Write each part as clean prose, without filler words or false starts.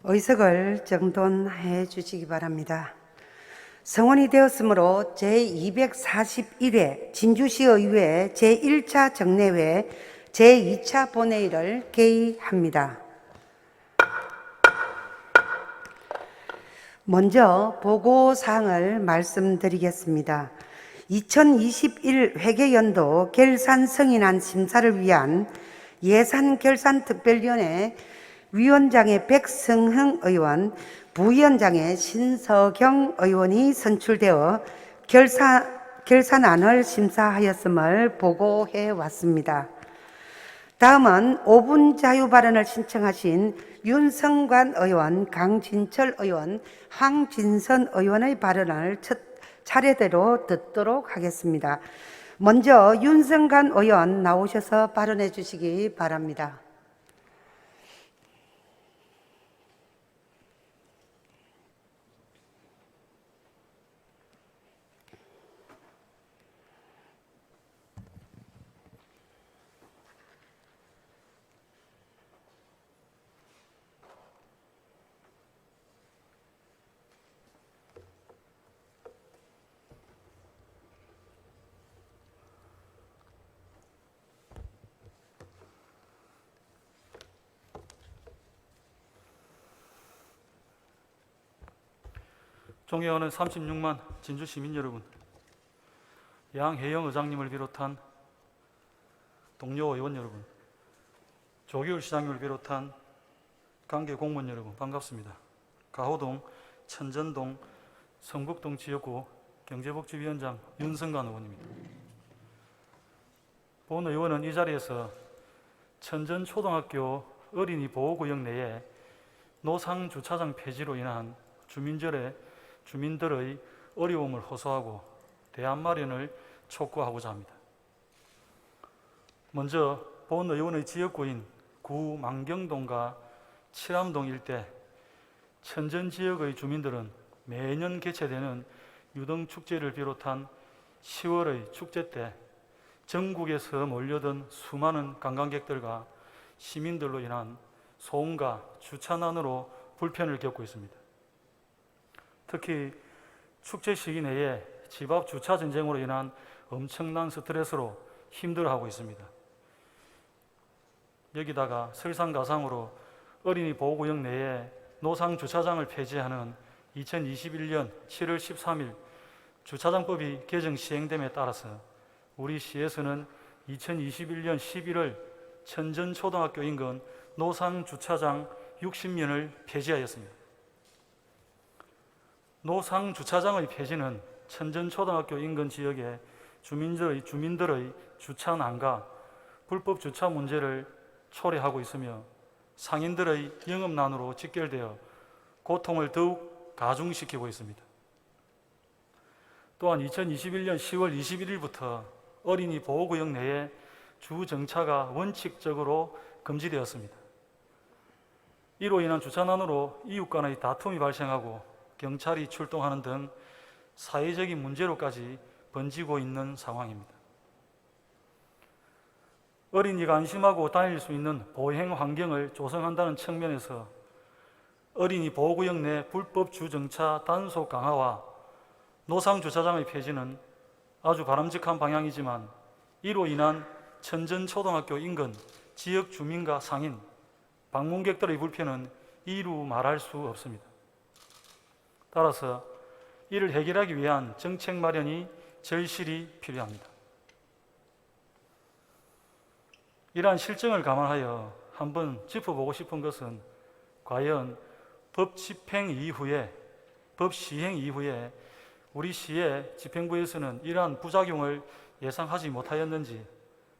의석을 정돈해 주시기 바랍니다. 성원이 되었으므로 제241회 진주시의회 제1차 정례회 제2차 본회의를 개의합니다. 먼저 보고사항을 말씀드리겠습니다. 2021 회계연도 결산 승인안 심사를 위한 예산결산특별위원회 위원장의 백성흥 의원, 부위원장의 신서경 의원이 선출되어 결산안을 심사하였음을 보고해 왔습니다. 다음은 5분 자유 발언을 신청하신 윤성관 의원, 강진철 의원, 황진선 의원의 발언을 차례대로 듣도록 하겠습니다. 먼저 윤성관 의원 나오셔서 발언해 주시기 바랍니다. 존경하는 36만 진주 시민 여러분, 양혜영 의장님을 비롯한 동료 의원 여러분, 조규일 시장님을 비롯한 관계 공무원 여러분 반갑습니다. 가호동, 천전동, 성북동 지역구 경제복지위원장 윤성관 의원입니다. 본 의원은 이 자리에서 천전초등학교 어린이 보호구역 내에 노상주차장 폐지로 인한 주민들의 어려움을 호소하고 대안 마련을 촉구하고자 합니다. 먼저 본 의원의 지역구인 구 망경동과 칠암동 일대 천전 지역의 주민들은 매년 개최되는 유등축제를 비롯한 10월의 축제 때 전국에서 몰려든 수많은 관광객들과 시민들로 인한 소음과 주차난으로 불편을 겪고 있습니다. 특히 축제 시기 내에 집 앞 주차 전쟁으로 인한 엄청난 스트레스로 힘들어하고 있습니다. 여기다가 설상가상으로 어린이 보호구역 내에 노상 주차장을 폐지하는 2021년 7월 13일 주차장법이 개정 시행됨에 따라서 우리 시에서는 2021년 11월 천전초등학교 인근 노상 주차장 60면을 폐지하였습니다. 노상 주차장의 폐지는 천전초등학교 인근 지역의 주민들의 주차난과 불법 주차 문제를 초래하고 있으며 상인들의 영업난으로 직결되어 고통을 더욱 가중시키고 있습니다. 또한 2021년 10월 21일부터 어린이 보호구역 내에 주정차가 원칙적으로 금지되었습니다. 이로 인한 주차난으로 이웃 간의 다툼이 발생하고 경찰이 출동하는 등 사회적인 문제로까지 번지고 있는 상황입니다. 어린이가 안심하고 다닐 수 있는 보행 환경을 조성한다는 측면에서 어린이 보호구역 내 불법 주정차 단속 강화와 노상 주차장의 폐지는 아주 바람직한 방향이지만 이로 인한 천전초등학교 인근 지역 주민과 상인, 방문객들의 불편은 이루 말할 수 없습니다. 따라서 이를 해결하기 위한 정책 마련이 절실히 필요합니다. 이러한 실정을 감안하여 한번 짚어보고 싶은 것은 과연 법 시행 이후에 우리 시의 집행부에서는 이러한 부작용을 예상하지 못하였는지,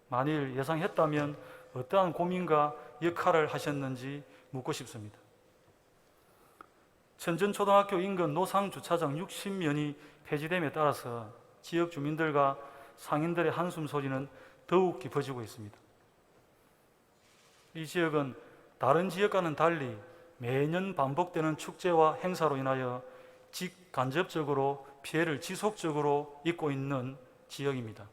만일 예상했다면 어떠한 고민과 역할을 하셨는지 묻고 싶습니다. 천전초등학교 인근 노상주차장 60면이 폐지됨에 따라서 지역 주민들과 상인들의 한숨 소리는 더욱 깊어지고 있습니다. 이 지역은 다른 지역과는 달리 매년 반복되는 축제와 행사로 인하여 직간접적으로 피해를 지속적으로 입고 있는 지역입니다.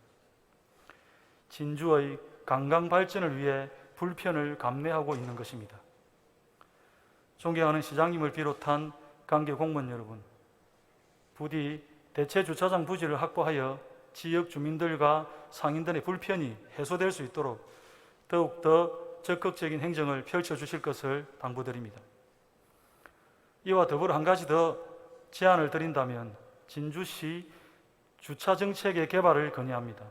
진주의 관광 발전을 위해 불편을 감내하고 있는 것입니다. 존경하는 시장님을 비롯한 관계 공무원 여러분, 부디 대체 주차장 부지를 확보하여 지역 주민들과 상인들의 불편이 해소될 수 있도록 더욱더 적극적인 행정을 펼쳐주실 것을 당부드립니다. 이와 더불어 한 가지 더 제안을 드린다면 진주시 주차정책의 개발을 건의합니다.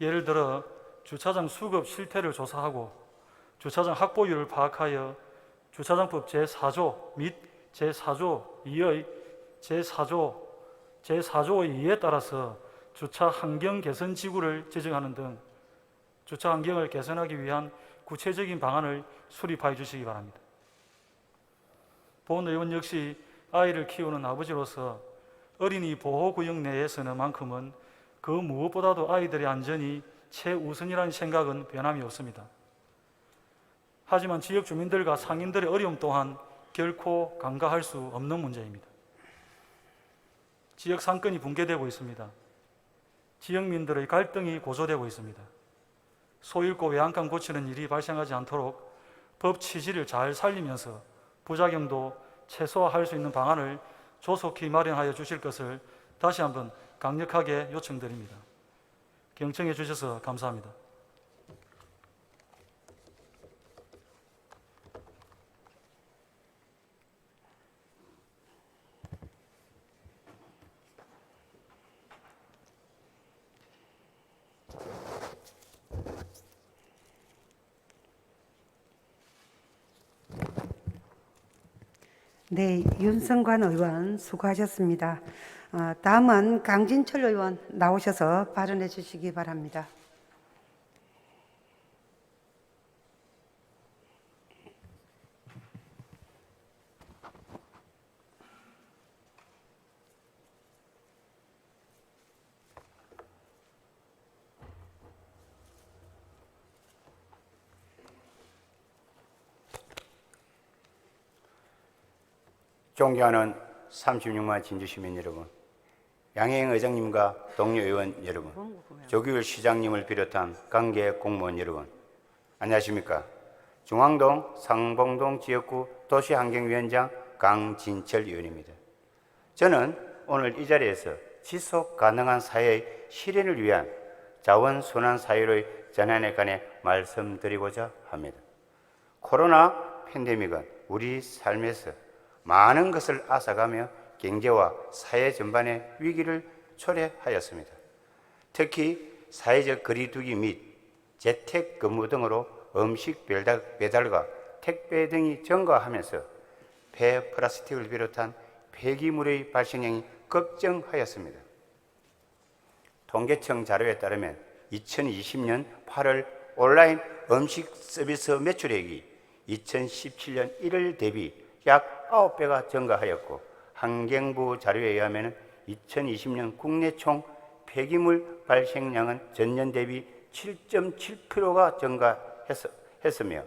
예를 들어 주차장 수급 실태를 조사하고 주차장 확보율을 파악하여 주차장법 제4조 및 제4조 2의 제4조 제4조의 2에 따라서 주차 환경 개선 지구를 지정하는 등 주차 환경을 개선하기 위한 구체적인 방안을 수립하여 주시기 바랍니다. 본 의원 역시 아이를 키우는 아버지로서 어린이 보호구역 내에 서는 만큼은 그 무엇보다도 아이들의 안전이 최우선이라는 생각은 변함이 없습니다. 하지만 지역 주민들과 상인들의 어려움 또한 결코 간과할 수 없는 문제입니다. 지역 상권이 붕괴되고 있습니다. 지역민들의 갈등이 고조되고 있습니다. 소잃고 외양간 고치는 일이 발생하지 않도록 법 취지를 잘 살리면서 부작용도 최소화할 수 있는 방안을 조속히 마련하여 주실 것을 다시 한번 강력하게 요청드립니다. 경청해 주셔서 감사합니다. 네, 윤성관 의원 수고하셨습니다. 다음은 강진철 의원 나오셔서 발언해 주시기 바랍니다. 존경하는 36만 진주시민 여러분, 양혜영 의장님과 동료 의원 여러분, 조규일 시장님을 비롯한 관계 공무원 여러분, 안녕하십니까? 중앙동 상봉동 지역구 도시환경위원장 강진철 의원입니다. 저는 오늘 이 자리에서 지속 가능한 사회의 실현을 위한 자원순환 사회의 전환에 관해 말씀드리고자 합니다. 코로나 팬데믹은 우리 삶에서 많은 것을 앗아가며 경제와 사회 전반의 위기를 초래하였습니다. 특히 사회적 거리두기 및 재택근무 등으로 음식 배달과 택배 등이 증가하면서 폐 플라스틱을 비롯한 폐기물의 발생량이 급증하였습니다. 통계청 자료에 따르면 2020년 8월 온라인 음식 서비스 매출액이 2017년 1월 대비 약 9배가 증가하였고, 환경부 자료에 의하면 2020년 국내 총 폐기물 발생량은 전년 대비 7.7%가 증가했으며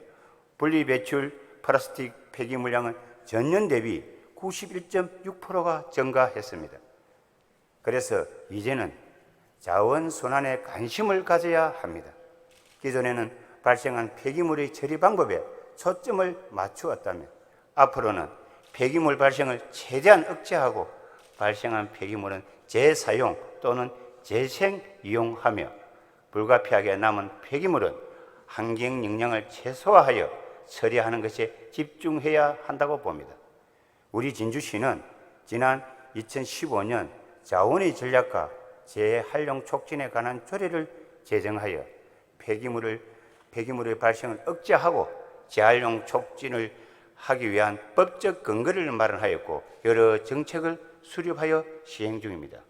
분리배출 플라스틱 폐기물량은 전년 대비 91.6%가 증가했습니다. 그래서 이제는 자원순환에 관심을 가져야 합니다. 기존에는 발생한 폐기물의 처리 방법에 초점을 맞추었다면 앞으로는 폐기물 발생을 최대한 억제하고 발생한 폐기물은 재사용 또는 재생이용하며 불가피하게 남은 폐기물은 환경 영향을 최소화하여 처리하는 것에 집중해야 한다고 봅니다. 우리 진주시는 지난 2015년 자원의 전략과 재활용 촉진에 관한 조례를 제정하여 폐기물의 발생을 억제하고 재활용 촉진을 하기 위한 법적 근거를 마련하였고 여러 정책을 수립하여 시행 중입니다.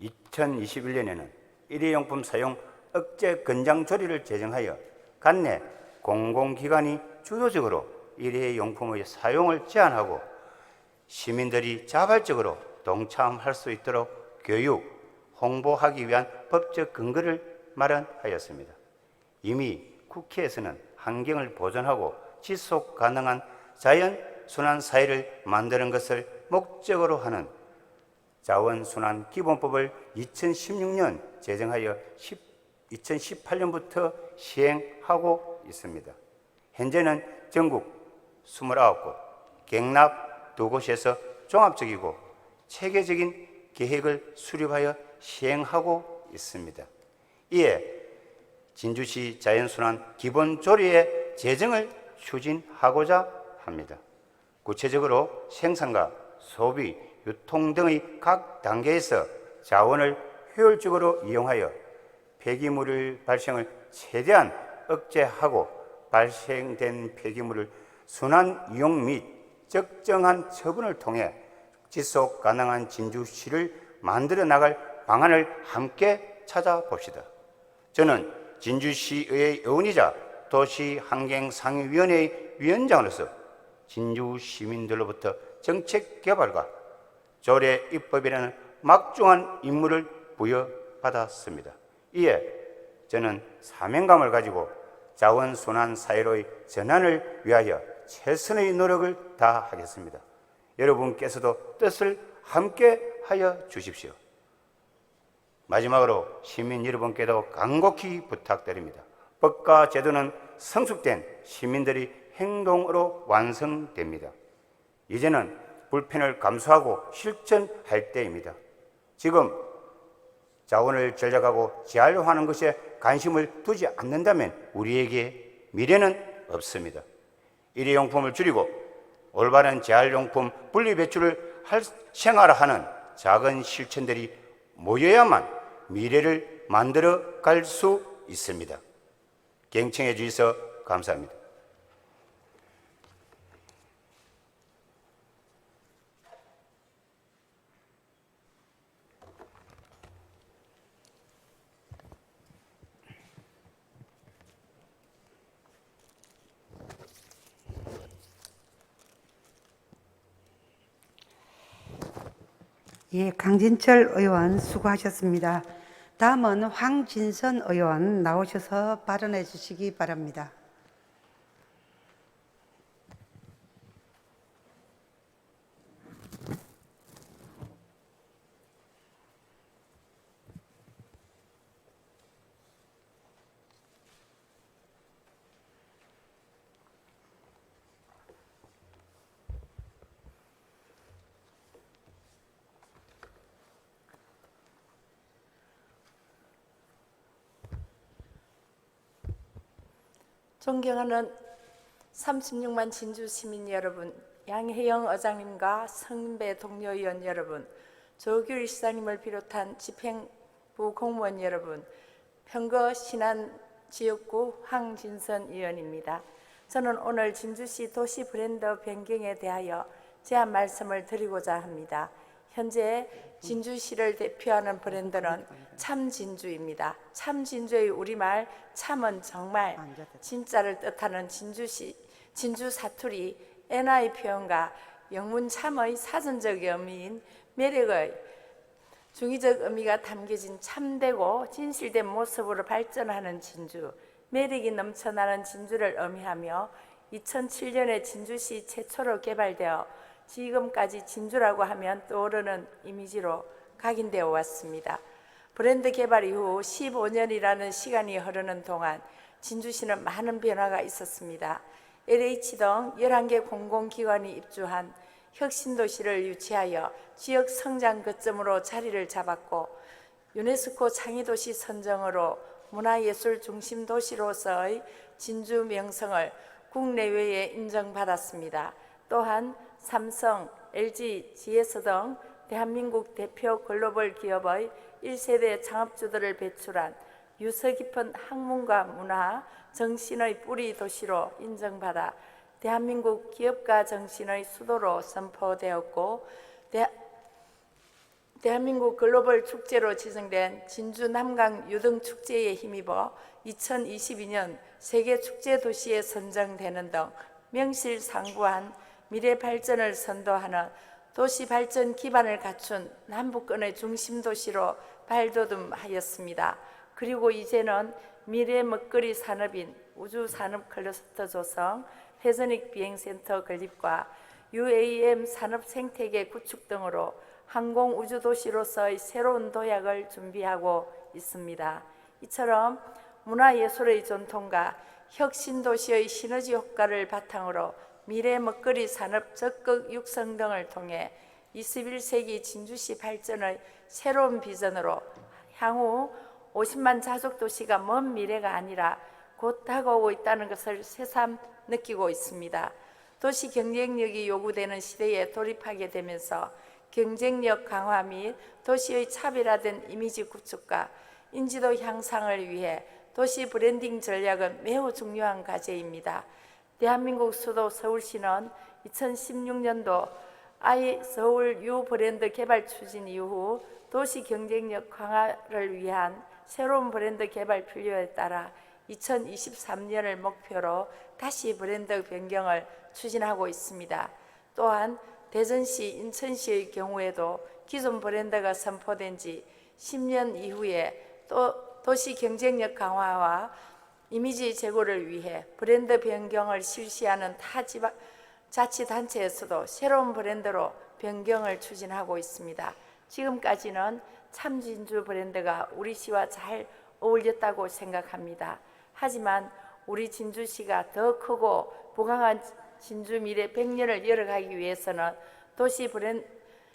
2021년에는 일회용품 사용 억제 권장 조례를 제정하여 관내 공공기관이 주도적으로 일회용품의 사용을 제한하고 시민들이 자발적으로 동참할 수 있도록 교육, 홍보하기 위한 법적 근거를 마련하였습니다. 이미 국회에서는 환경을 보존하고 지속 가능한 자연 순환 사회를 만드는 것을 목적으로 하는 자원순환 기본법을 2016년 제정하여 2018년부터 시행하고 있습니다. 현재는 전국 29곳, 경납 2곳에서 종합적이고 체계적인 계획을 수립하여 시행하고 있습니다. 이에 진주시 자연순환 기본조례의 제정을 추진하고자 합니다. 구체적으로 생산과 소비, 유통 등의 각 단계에서 자원을 효율적으로 이용하여 폐기물 발생을 최대한 억제하고 발생된 폐기물을 순환 이용 및 적정한 처분을 통해 지속 가능한 진주시를 만들어 나갈 방안을 함께 찾아봅시다. 저는 진주시의 의원이자 도시환경상의위원회의 위원장으로서 진주 시민들로부터 정책 개발과 조례 입법이라는 막중한 임무를 부여받았습니다. 이에 저는 사명감을 가지고 자원순환 사회로의 전환을 위하여 최선의 노력을 다하겠습니다. 여러분께서도 뜻을 함께 하여 주십시오. 마지막으로 시민 여러분께도 간곡히 부탁드립니다. 법과 제도는 성숙된 시민들의 행동으로 완성됩니다. 이제는 불편을 감수하고 실천할 때입니다. 지금 자원을 절약하고 재활용하는 것에 관심을 두지 않는다면 우리에게 미래는 없습니다. 일회용품을 줄이고 올바른 재활용품 분리배출을 생활화하는 작은 실천들이 모여야만 미래를 만들어 갈 수 있습니다. 경청해 주셔서 감사합니다. 예, 강진철 의원 수고하셨습니다. 다음은 황진선 의원 나오셔서 발언해 주시기 바랍니다. 존경하는 36만 진주 시민 여러분, 양혜영 의장님과 성배 동료 의원 여러분, 조규일 시장님을 비롯한 집행부 공무원 여러분, 평거 신안 지역구 황진선 의원입니다. 저는 오늘 진주시 도시 브랜드 변경에 대하여 제안 말씀을 드리고자 합니다. 현재 진주시를 대표하는 브랜드는 참진주입니다. 참진주의 우리말 참은 정말 진짜를 뜻하는 진주 사투리 NI 표현과 영문 참의 사전적 의미인 매력의 중의적 의미가 담겨진 참되고 진실된 모습으로 발전하는 진주, 매력이 넘쳐나는 진주를 의미하며 2007년에 진주시 최초로 개발되어 지금까지 진주라고 하면 떠오르는 이미지로 각인되어 왔습니다. 브랜드 개발 이후 15년이라는 시간이 흐르는 동안 진주시는 많은 변화가 있었습니다. LH 등 11개 공공기관이 입주한 혁신도시를 유치하여 지역 성장 거점으로 자리를 잡았고, 유네스코 창의도시 선정으로 문화예술 중심 도시로서의 진주 명성을 국내외에 인정받았습니다. 또한 삼성, LG, GS 등 대한민국 대표 글로벌 기업의 1세대 창업주들을 배출한 유서 깊은 학문과 문화, 정신의 뿌리 도시로 인정받아 대한민국 기업가 정신의 수도로 선포되었고, 대한민국 글로벌 축제로 지정된 진주 남강 유등축제에 힘입어 2022년 세계축제도시에 선정되는 등 명실상부한 미래 발전을 선도하는 도시 발전 기반을 갖춘 남북권의 중심 도시로 발돋움하였습니다. 그리고 이제는 미래 먹거리 산업인 우주산업 클러스터 조성, 회전익 비행센터 건립과 UAM 산업 생태계 구축 등으로 항공 우주 도시로서의 새로운 도약을 준비하고 있습니다. 이처럼 문화예술의 전통과 혁신 도시의 시너지 효과를 바탕으로 미래 먹거리 산업 적극 육성 등을 통해 21세기 진주시 발전의 새로운 비전으로 향후 50만 자족 도시가 먼 미래가 아니라 곧 다가오고 있다는 것을 새삼 느끼고 있습니다. 도시 경쟁력이 요구되는 시대에 돌입하게 되면서 경쟁력 강화 및 도시의 차별화된 이미지 구축과 인지도 향상을 위해 도시 브랜딩 전략은 매우 중요한 과제입니다. 대한민국 수도 서울시는 2016년도 서울 U 브랜드 개발 추진 이후 도시 경쟁력 강화를 위한 새로운 브랜드 개발 필요에 따라 2023년을 목표로 다시 브랜드 변경을 추진하고 있습니다. 또한 대전시, 인천시의 경우에도 기존 브랜드가 선포된 지 10년 이후에 또 도시 경쟁력 강화와 이미지 제고를 위해 브랜드 변경을 실시하는 타 자치단체에서도 새로운 브랜드로 변경을 추진하고 있습니다. 지금까지는 참진주 브랜드가 우리 시와 잘 어울렸다고 생각합니다. 하지만 우리 진주시가 더 크고 부강한 진주 미래 100년을 열어가기 위해서는 도시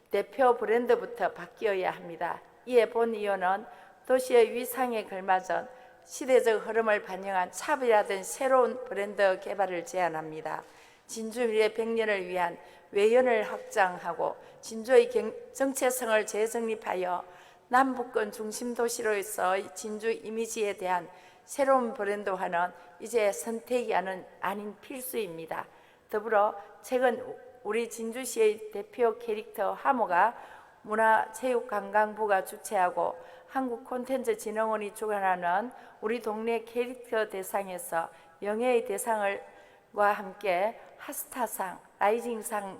대표 브랜드부터 바뀌어야 합니다. 이에 본 의원은 도시의 위상에 걸맞은 시대적 흐름을 반영한 차별화된 새로운 브랜드 개발을 제안합니다. 진주 미래 100년을 위한 외연을 확장하고 진주의 정체성을 재정립하여 남북권 중심 도시로서의 진주 이미지에 대한 새로운 브랜드화는 이제 선택이 아닌 필수입니다. 더불어 최근 우리 진주시의 대표 캐릭터 하모가 문화체육관광부가 주최하고 한국콘텐츠진흥원이 주관하는 우리 동네 캐릭터 대상에서 영예의 대상과 함께 하스타상, 라이징상을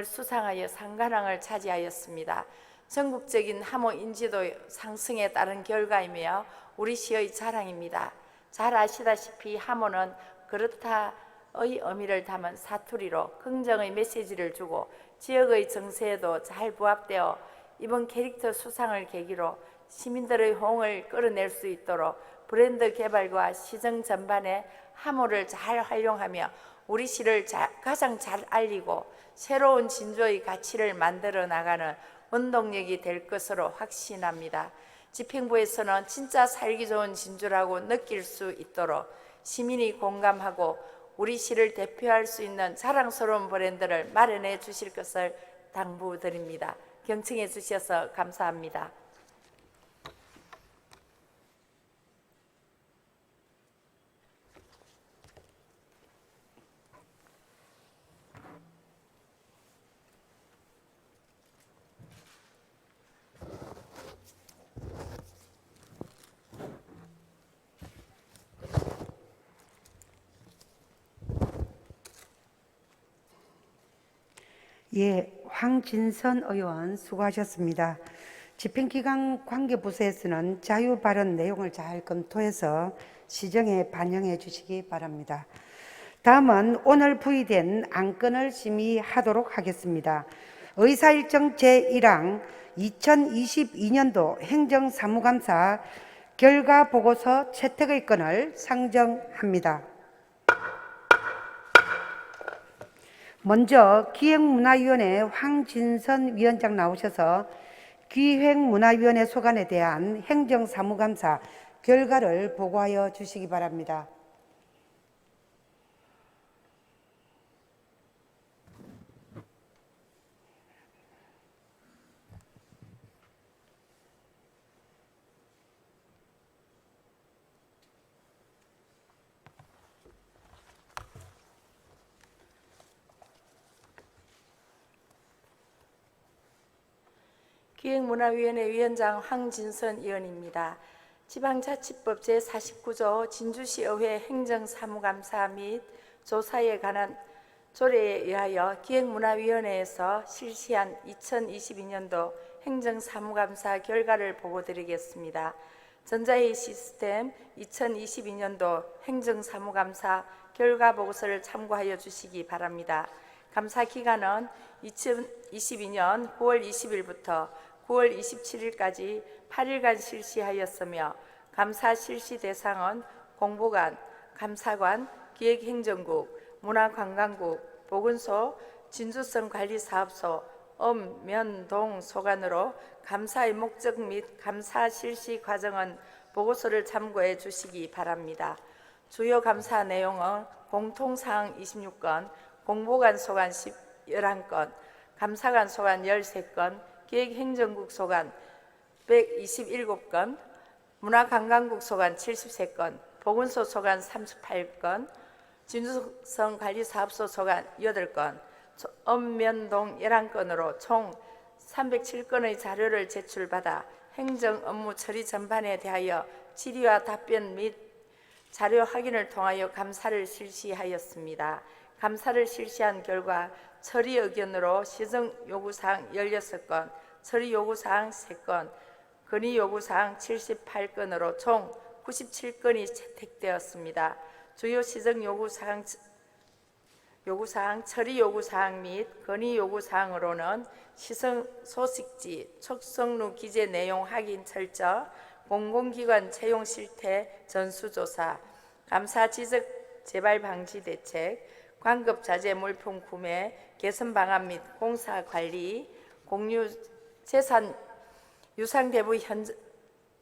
수상하여 상관왕을 차지하였습니다. 전국적인 하모 인지도 상승에 따른 결과이며 우리 시의 자랑입니다. 잘 아시다시피 하모는 그렇다의 의미를 담은 사투리로 긍정의 메시지를 주고 지역의 정세에도 잘 부합되어 이번 캐릭터 수상을 계기로 시민들의 호응을 끌어낼 수 있도록 브랜드 개발과 시정 전반에 하모를 잘 활용하며 우리 시를 가장 잘 알리고 새로운 진주의 가치를 만들어 나가는 원동력이 될 것으로 확신합니다. 집행부에서는 진짜 살기 좋은 진주라고 느낄 수 있도록 시민이 공감하고 우리 시를 대표할 수 있는 자랑스러운 브랜드를 마련해 주실 것을 당부드립니다. 경청해 주셔서 감사합니다. 예, 황진선 의원 수고하셨습니다. 집행기관 관계부서에서는 자유 발언 내용을 잘 검토해서 시정에 반영해 주시기 바랍니다. 다음은 오늘 부의된 안건을 심의하도록 하겠습니다. 의사일정 제1항 2022년도 행정사무감사 결과보고서 채택의 건을 상정합니다. 먼저 기획문화위원회 황진선 위원장 나오셔서 기획문화위원회 소관에 대한 행정사무감사 결과를 보고하여 주시기 바랍니다. 기획문화위원회 위원장 황진선 의원입니다. 지방자치법 제49조 진주시의회 행정사무감사 및 조사에 관한 조례에 의하여 기획문화위원회에서 실시한 2022년도 행정사무감사 결과를 보고드리겠습니다. 전자회의 시스템 2022년도 행정사무감사 결과보고서를 참고하여 주시기 바랍니다. 감사 기간은 2022년 9월 20일부터 9월 27일까지 8일간 실시하였으며 감사 실시 대상은 공보관, 감사관, 기획행정국, 문화관광국, 보건소, 진주성 관리사업소, 면, 소관으로 감사의 목적 및 감사 실시 과정은 보고서를 참고해 주시기 바랍니다. 주요 감사 내용은 공통사항 26건, 공보관 소관 11건, 감사관 소관 13건, 기획행정국 소관 127건, 문화관광국 소관 73건, 보건소 소관 38건, 진주성 관리사업소 소관 8건, 읍면동 11건으로 총 307건의 자료를 제출받아 행정 업무 처리 전반에 대하여 질의와 답변 및 자료 확인을 통하여 감사를 실시하였습니다. 감사를 실시한 결과 처리 의견으로 시정 요구사항 16건, 처리 요구사항 3건, 건의 요구사항 78건으로 총 97건이 채택되었습니다. 주요 시정 요구사항, 처리 요구사항 및 건의 요구사항으로는 시성 소식지, 촉성루 기재 내용 확인 철저, 공공기관 채용 실태 전수조사, 감사 지적 재발 방지 대책, 광급 자재 물품 구매, 개선 방안 및 공사 관리, 공유 재산 유상 대부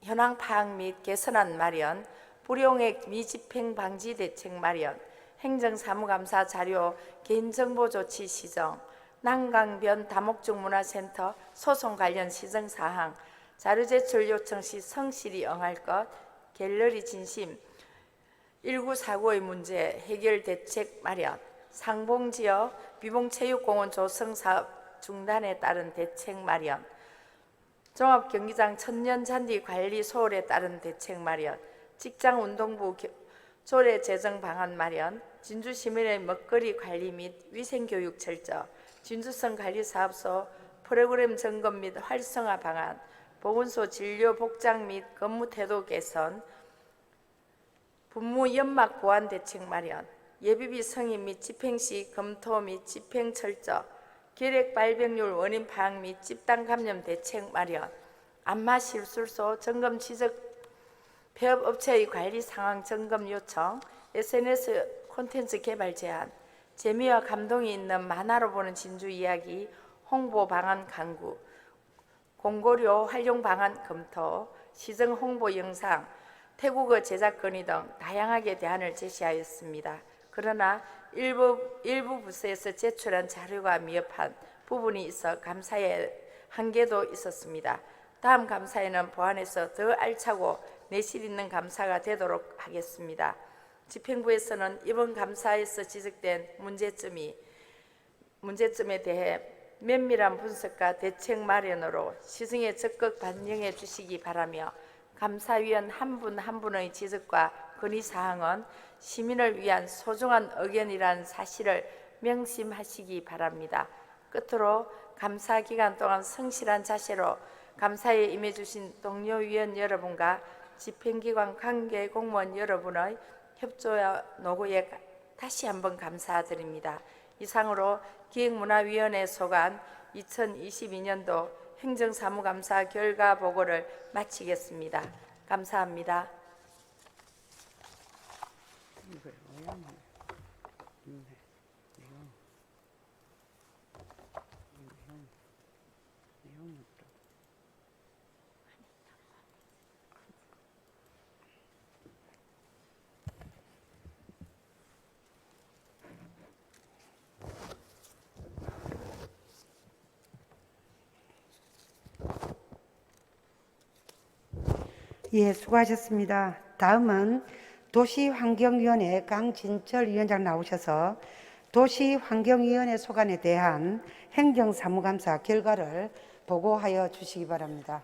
현황 파악 및 개선안 마련, 불용액 미집행 방지 대책 마련, 행정사무감사 자료 개인정보 조치 시정, 난강변 다목적 문화센터 소송 관련 시정사항, 자료 제출 요청 시 성실히 응할 것, 갤러리 진심, 1949의 문제 해결 대책 마련, 상봉지역 비봉체육공원 조성사업 중단에 따른 대책 마련, 종합경기장 천년잔디 관리 소홀에 따른 대책 마련, 직장운동부 조례 제정 방안 마련, 진주시민의 먹거리 관리 및 위생교육 철저, 진주성 관리사업소 프로그램 점검 및 활성화 방안, 보건소 진료 복장 및 근무 태도 개선, 분무 연막 보완 대책 마련, 예비비 승인 및 집행시 검토 및 집행 철저, 결핵 발병률 원인 파악 및 집단 감염 대책 마련, 안마 실술소 점검 지적 폐업업체의 관리 상황 점검 요청, SNS 콘텐츠 개발 제한, 재미와 감동이 있는 만화로 보는 진주 이야기 홍보 방안 강구, 공고료 활용 방안 검토, 시정 홍보 영상, 태국어 제작건의 등 다양하게 대안을 제시하였습니다. 그러나 일부 부서에서 제출한 자료가 미흡한 부분이 있어 감사에 한계도 있었습니다. 다음 감사에는 보완해서 더 알차고 내실 있는 감사가 되도록 하겠습니다. 집행부에서는 이번 감사에서 지적된 문제점에 대해 면밀한 분석과 대책 마련으로 시정에 적극 반영해 주시기 바라며 감사위원 한 분 한 분의 지적과 건의사항은 시민을 위한 소중한 의견이라는 사실을 명심하시기 바랍니다. 끝으로 감사 기간 동안 성실한 자세로 감사에 임해주신 동료 위원 여러분과 집행기관 관계 공무원 여러분의 협조와 노고에 다시 한번 감사드립니다. 이상으로 기획문화위원회 소관 2022년도 행정사무감사 결과 보고를 마치겠습니다. 감사합니다. 예, 수고하셨습니다. 다음은 도시환경위원회 강진철 위원장 나오셔서 도시환경위원회 소관에 대한 행정사무감사 결과를 보고하여 주시기 바랍니다.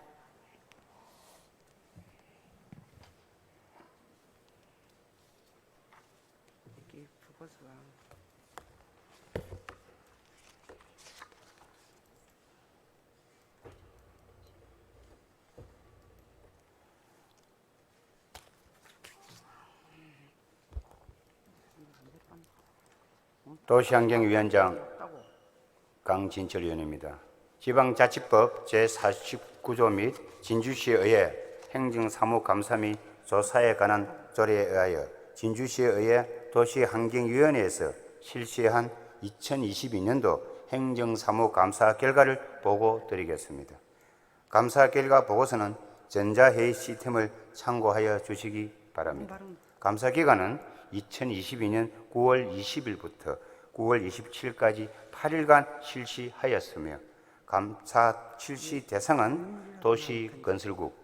도시환경위원장 강진철 의원입니다. 지방자치법 제49조 및 진주시에 의해 행정사무감사 및 조사에 관한 조례에 의하여 진주시에 의해 도시환경위원회에서 실시한 2022년도 행정사무감사 결과를 보고 드리겠습니다. 감사 결과 보고서는 전자회의 시스템을 참고하여 주시기 바랍니다. 감사 기간은 2022년 9월 20일부터 9월 27일까지 8일간 실시하였으며 감사 실시 대상은 도시건설국,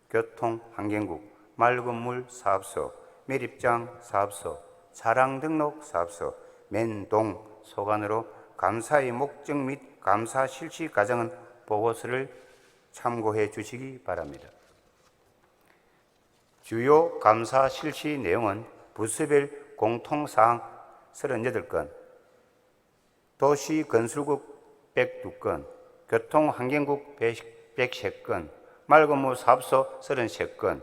교통환경국, 맑은물 사업소, 매립장 사업소, 차량 등록 사업소, 맨동 소관으로 감사의 목적 및 감사 실시 과정은 보고서를 참고해 주시기 바랍니다. 주요 감사 실시 내용은 부서별 공통사항 38건, 도시건설국 102건, 교통환경국 103건, 맑은물 사업소 33건,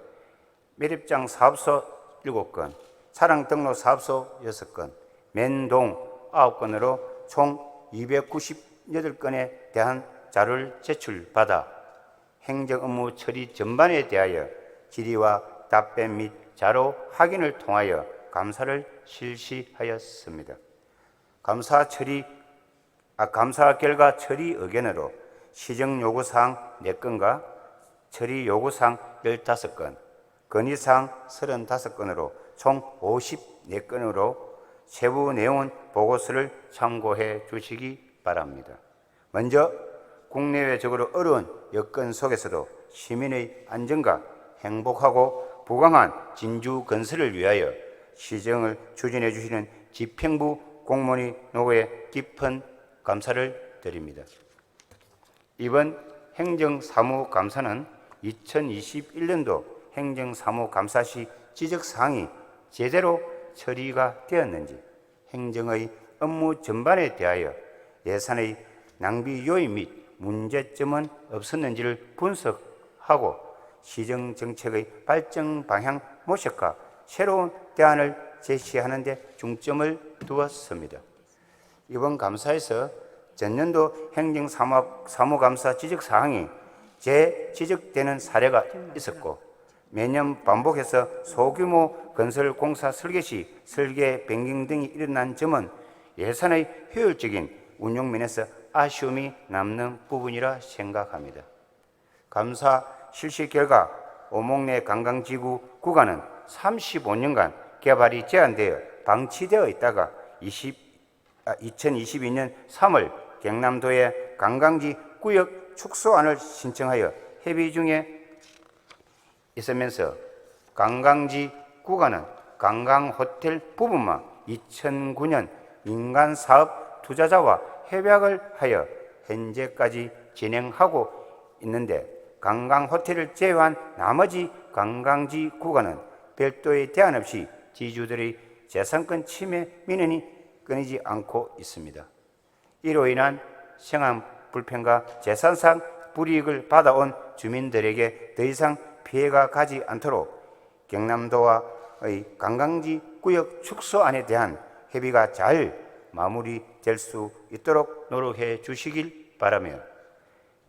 매립장 사업소 7건, 차량 등록 사업소 6건, 맨동 9건으로 총 298건에 대한 자료를 제출받아 행정업무 처리 전반에 대하여 질의와 답변 및 자료 확인을 통하여 감사를 실시하였습니다. 감사 결과 처리 의견으로 시정 요구사항 4건과 처리 요구사항 15건, 건의사항 35건으로 총 54건으로 세부 내용은 보고서를 참고해 주시기 바랍니다. 먼저 국내외적으로 어려운 여건 속에서도 시민의 안전과 행복하고 부강한 진주 건설을 위하여 시정을 추진해 주시는 집행부 공무원의 노고에 깊은 감사를 드립니다. 이번 행정사무감사는 2021년도 행정사무감사 시 지적사항이 제대로 처리가 되었는지, 행정의 업무 전반에 대하여 예산의 낭비 요인 및 문제점은 없었는지를 분석하고 시정정책의 발전 방향 모색과 새로운 대안을 제시하는 데 중점을 두었습니다. 이번 감사에서 전년도 행정사무감사 지적사항이 재지적되는 사례가 있었고, 매년 반복해서 소규모 건설 공사 설계 시 설계 변경 등이 일어난 점은 예산의 효율적인 운용 면에서 아쉬움이 남는 부분이라 생각합니다. 감사 실시 결과 오목내 관광지구 구간은 35년간 개발이 제한되어 방치되어 있다가 2022년 3월 경남도에 관광지 구역 축소안을 신청하여 협의 중에 있으면서 관광지 구간은 관광호텔 부분만 2009년 민간사업 투자자와 협약을 하여 현재까지 진행하고 있는데, 관광호텔을 제외한 나머지 관광지 구간은 별도의 제한 없이 지주들의 재산권 침해 민원이 끊이지 않고 있습니다. 이로 인한 생활 불편과 재산상 불이익을 받아온 주민들에게 더 이상 피해가 가지 않도록 경남도와의 관광지 구역 축소안에 대한 협의가 잘 마무리될 수 있도록 노력해 주시길 바라며,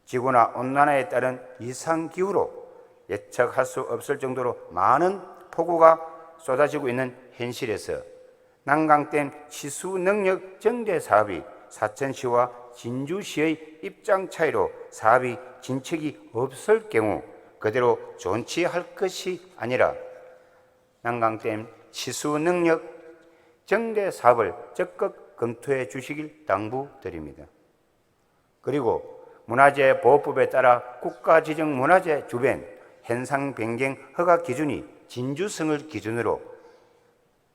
지구나 온난화에 따른 이상기후로 예측할 수 없을 정도로 많은 폭우가 쏟아지고 있는 현실에서 난강댐 치수 능력 증대 사업이 사천시와 진주시의 입장 차이로 사업이 진척이 없을 경우 그대로 존치할 것이 아니라 난강댐 치수 능력 증대 사업을 적극 검토해 주시길 당부드립니다. 그리고 문화재보호법에 따라 국가지정 문화재 주변 현상 변경 허가 기준이 진주성을 기준으로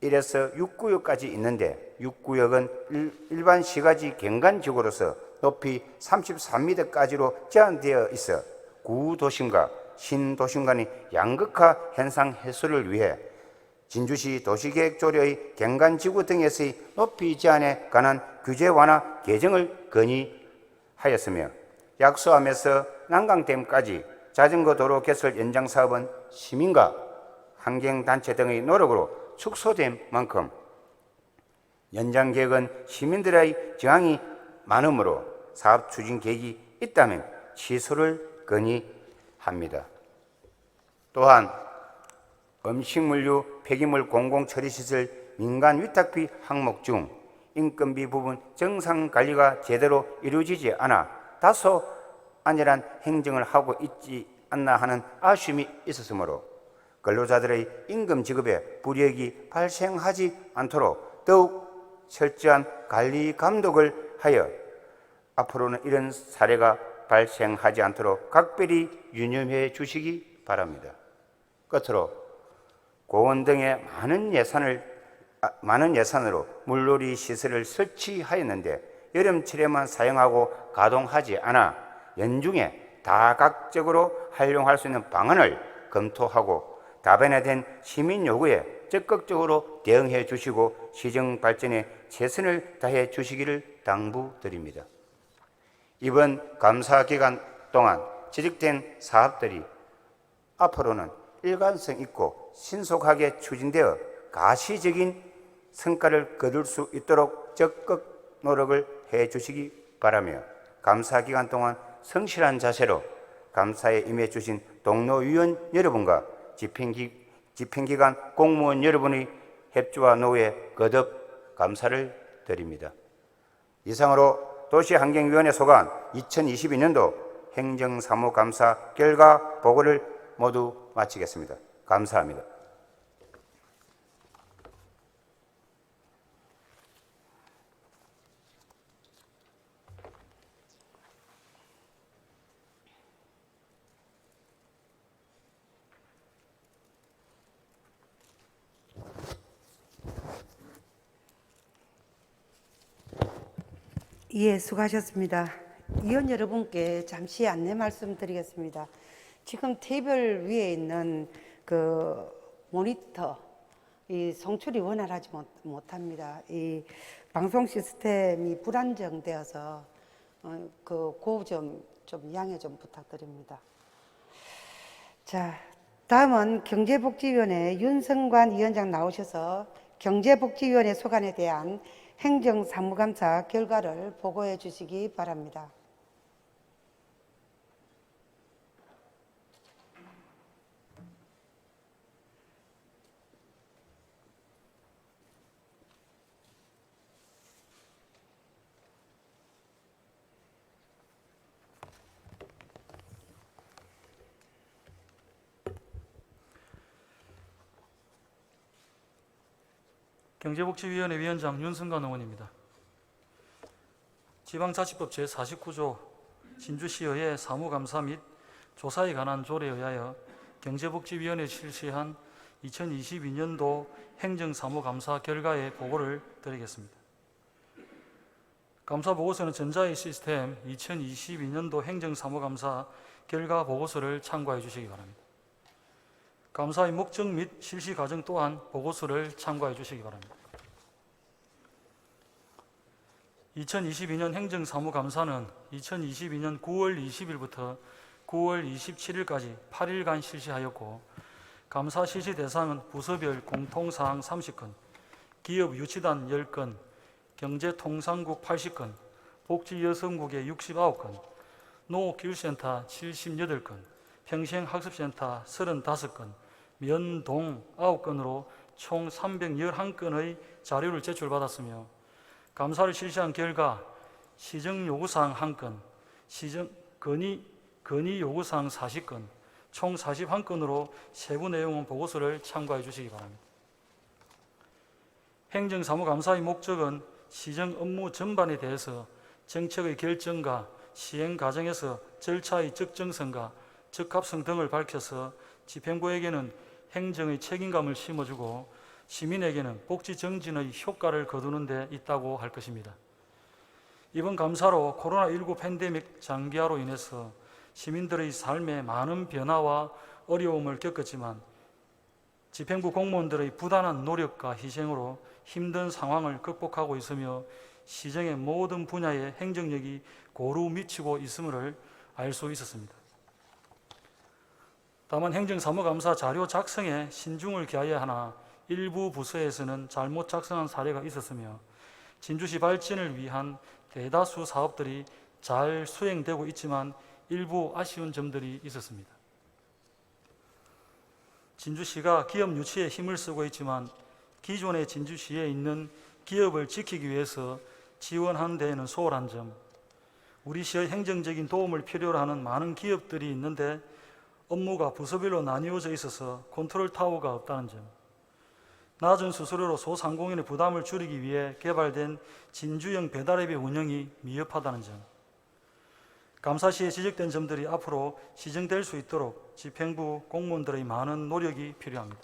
1에서 6구역까지 있는데, 6구역은 일반 시가지 경관지구로서 높이 33m까지로 제한되어 있어 구도심과 신도심 간의 양극화 현상 해소를 위해 진주시 도시계획조례의 경관지구 등에서의 높이 제한에 관한 규제 완화 개정을 건의하였으며, 약소암에서 난강댐까지 자전거 도로 개설 연장 사업은 시민과 환경단체 등의 노력으로 축소된 만큼 연장 계획은 시민들의 저항이 많으므로 사업 추진 계획이 있다면 취소를 건의합니다. 또한 음식물류 폐기물 공공처리시설 민간 위탁비 항목 중 인건비 부분 정상 관리가 제대로 이루어지지 않아 다소 안일한 행정을 하고 있지 않나 하는 아쉬움이 있었으므로 근로자들의 임금 지급에 불이익이 발생하지 않도록 더욱 철저한 관리 감독을 하여 앞으로는 이런 사례가 발생하지 않도록 각별히 유념해 주시기 바랍니다. 끝으로 고원 등의 많은 예산으로 물놀이 시설을 설치하였는데 여름철에만 사용하고 가동하지 않아 연중에 다각적으로 활용할 수 있는 방안을 검토하고 다변에 된 시민 요구에 적극적으로 대응해 주시고 시정 발전에 최선을 다해 주시기를 당부드립니다. 이번 감사 기간 동안 지적된 사업들이 앞으로는 일관성 있고 신속하게 추진되어 가시적인 성과를 거둘 수 있도록 적극 노력을 해 주시기 바라며 감사 기간 동안 성실한 자세로 감사에 임해 주신 동료위원 여러분과 집행기관 공무원 여러분의 협조와 노고에 거듭 감사를 드립니다. 이상으로 도시환경위원회 소관 2022년도 행정사무감사 결과 보고를 모두 마치겠습니다. 감사합니다. 예, 수고하셨습니다. 위원 여러분께 잠시 안내 말씀드리겠습니다. 지금 테이블 위에 있는 그 모니터, 이 송출이 원활하지 못합니다. 이 방송 시스템이 불안정되어서 그 점 좀 양해 좀 부탁드립니다. 자, 다음은 경제복지위원회 윤성관 위원장 나오셔서 경제복지위원회 소관에 대한 행정사무감사 결과를 보고해 주시기 바랍니다. 경제복지위원회 위원장 윤승관 의원입니다. 지방자치법 제49조 진주시의회 사무감사 및 조사에 관한 조례에 의하여 경제복지위원회에 실시한 2022년도 행정사무감사 결과의 보고를 드리겠습니다. 감사보고서는 전자의 시스템 2022년도 행정사무감사 결과 보고서를 참고해 주시기 바랍니다. 감사의 목적 및 실시 과정 또한 보고서를 참고해 주시기 바랍니다. 2022년 행정사무감사는 2022년 9월 20일부터 9월 27일까지 8일간 실시하였고 감사 실시 대상은 부서별 공통사항 30건, 기업 유치단 10건, 경제통상국 80건, 복지여성국에 69건, 노교육센터 78건, 평생학습센터 35건, 면동 9건으로 총 311건의 자료를 제출받았으며 감사를 실시한 결과 시정요구사항 1건, 건의요구사항 40건, 총 41건으로 세부 내용은 보고서를 참고해 주시기 바랍니다. 행정사무감사의 목적은 시정 업무 전반에 대해서 정책의 결정과 시행 과정에서 절차의 적정성과 적합성 등을 밝혀서 집행부에게는 행정의 책임감을 심어주고 시민에게는 복지 정진의 효과를 거두는 데 있다고 할 것입니다. 이번 감사로 코로나19 팬데믹 장기화로 인해서 시민들의 삶에 많은 변화와 어려움을 겪었지만 집행부 공무원들의 부단한 노력과 희생으로 힘든 상황을 극복하고 있으며 시정의 모든 분야에 행정력이 고루 미치고 있음을 알 수 있었습니다. 다만 행정사무감사 자료 작성에 신중을 기하여야 하나 일부 부서에서는 잘못 작성한 사례가 있었으며 진주시 발전을 위한 대다수 사업들이 잘 수행되고 있지만 일부 아쉬운 점들이 있었습니다. 진주시가 기업 유치에 힘을 쓰고 있지만 기존의 진주시에 있는 기업을 지키기 위해서 지원하는 데에는 소홀한 점, 우리 시의 행정적인 도움을 필요로 하는 많은 기업들이 있는데 업무가 부서별로 나뉘어져 있어서 컨트롤 타워가 없다는 점, 낮은 수수료로 소상공인의 부담을 줄이기 위해 개발된 진주형 배달앱의 운영이 미흡하다는 점, 감사 시에 지적된 점들이 앞으로 시정될 수 있도록 집행부 공무원들의 많은 노력이 필요합니다.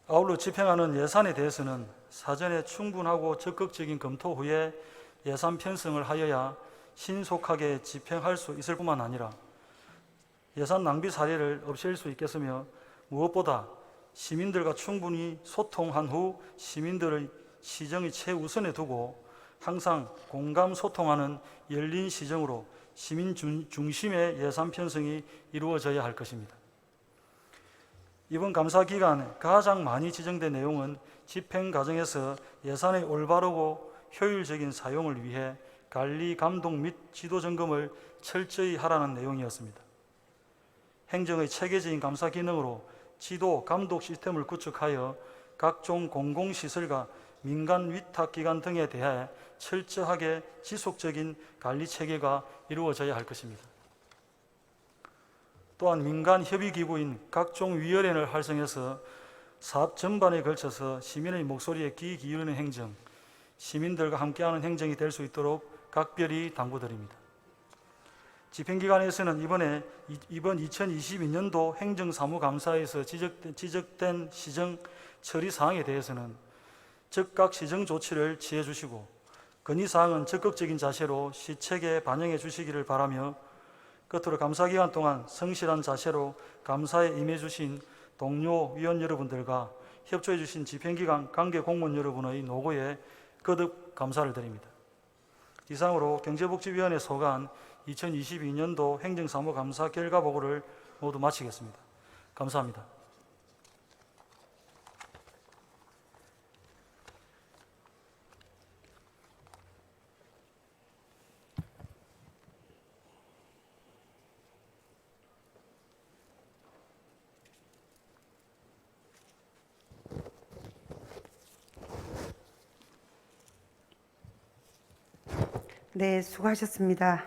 아울러 집행하는 예산에 대해서는 사전에 충분하고 적극적인 검토 후에 예산 편성을 하여야 신속하게 집행할 수 있을 뿐만 아니라 예산 낭비 사례를 없앨 수 있겠으며, 무엇보다 시민들과 충분히 소통한 후 시민들의 시정이 최우선에 두고 항상 공감 소통하는 열린 시정으로 시민 중심의 예산 편성이 이루어져야 할 것입니다. 이번 감사 기간 가장 많이 지적된 내용은 집행 과정에서 예산의 올바르고 효율적인 사용을 위해 관리, 감독 및 지도 점검을 철저히 하라는 내용이었습니다. 행정의 체계적인 감사 기능으로 지도, 감독 시스템을 구축하여 각종 공공시설과 민간 위탁기관 등에 대해 철저하게 지속적인 관리 체계가 이루어져야 할 것입니다. 또한 민간 협의기구인 각종 위원회를 활성해서 사업 전반에 걸쳐서 시민의 목소리에 귀 기울이는 행정, 시민들과 함께하는 행정이 될 수 있도록 각별히 당부드립니다. 집행기관에서는 이번 2022년도 행정사무감사에서 지적된 시정 처리 사항에 대해서는 즉각 시정 조치를 취해 주시고, 건의사항은 적극적인 자세로 시책에 반영해 주시기를 바라며, 끝으로 감사기간 동안 성실한 자세로 감사에 임해 주신 동료 위원 여러분들과 협조해 주신 집행기관 관계 공무원 여러분의 노고에 거듭 감사를 드립니다. 이상으로 경제복지위원회 소관 2022년도 행정사무감사 결과 보고를 모두 마치겠습니다. 감사합니다. 네, 수고하셨습니다.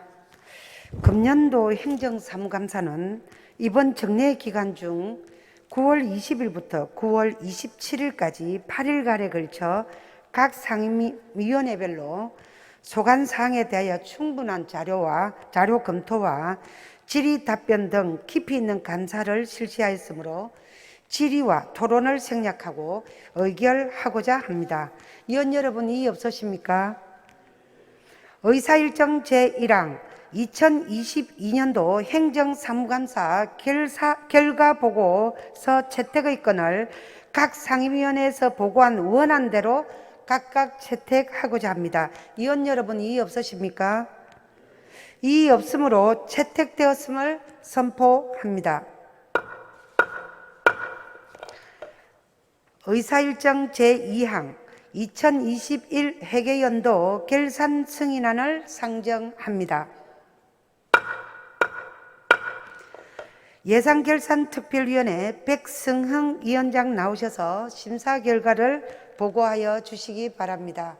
금년도 행정사무감사는 이번 정례 기간 중 9월 20일부터 9월 27일까지 8일간에 걸쳐 각 상임위원회별로 소관사항에 대하여 충분한 자료 검토와 질의 답변 등 깊이 있는 감사를 실시하였으므로 질의와 토론을 생략하고 의결하고자 합니다. 위원 여러분, 이의 없으십니까? 의사일정 제1항 2022년도 행정사무감사 결과보고서 채택의 건을 각 상임위원회에서 보고한 원안대로 각각 채택하고자 합니다. 위원 여러분, 이의 없으십니까? 이의 없으므로 채택되었음을 선포합니다. 의사일정 제2항 2021 회계연도 결산 승인안을 상정합니다. 예산결산특별위원회 백승흥 위원장 나오셔서 심사 결과를 보고하여 주시기 바랍니다.